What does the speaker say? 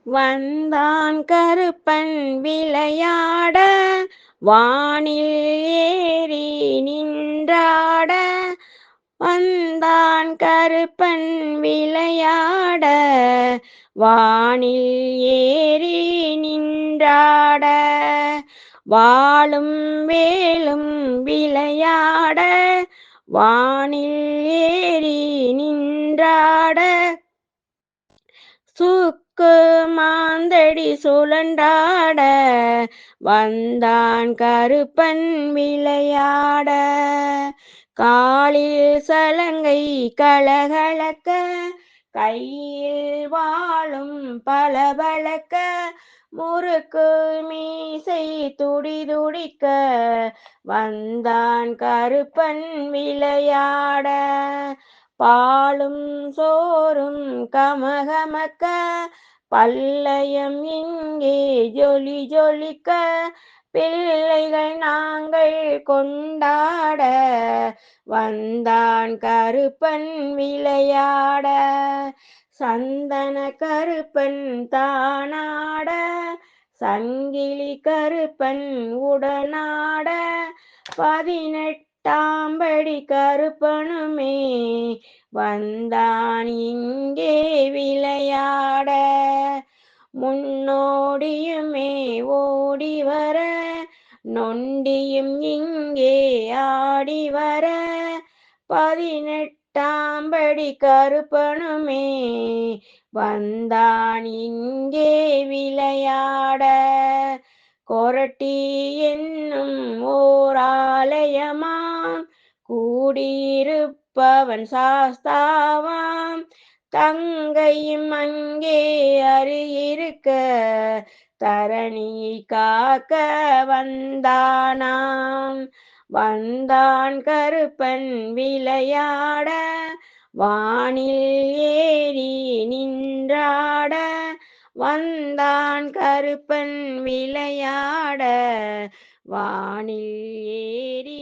வந்தான் கருப்பன் விளையாட வானில் ஏறி நின்றாட. வந்தான் கருப்பன் விளையாட வானில் ஏறி நின்றாட. வாளும் வேலும் விளையாட வானில் ஏறி நின்றாட. சுக்கு மாந்தடி சுழன்றாட வந்தான் கருப்பன் விளையாட. காலில் சலங்கை கலகலக்க கையில் வாளும் பளபளக்க. முறுக்கு மீசை துடிதுடிக்க வந்தான் கருப்பன் விளையாட. பாலும் சோறும் கமகமக்க பல்லயம் இங்கே ஜொலி ஜொலிக்க. பிள்ளைகள் நாங்கள் கொண்டாட வந்தான் கருப்பன் விளையாட. சந்தன கருப்பன் தானாட சங்கிலி கருப்பன் உடனாட. 18ஆம் படி கருப்பனுமே வந்தான் இங்கே விளையாட. முன்னோடியுமே ஓடி வர நொண்டியும் இங்கே ஆடி வர. 18ஆம் படி கருப்பனுமே வந்தான் இங்கே விளையாட. கொரட்டி என்னும் ஓர் ஆலயமாம் கூடியிருப்பவன் சாஸ்தாவாம். தங்கையும் அங்கே அருகிருக்க தரணியை காக்க வந்தானாம். வந்தான் கருப்பன் விளையாட வானில் ஏறி நின்றாட. வந்தான் கருப்பன் விளையாட வானில் ஏறி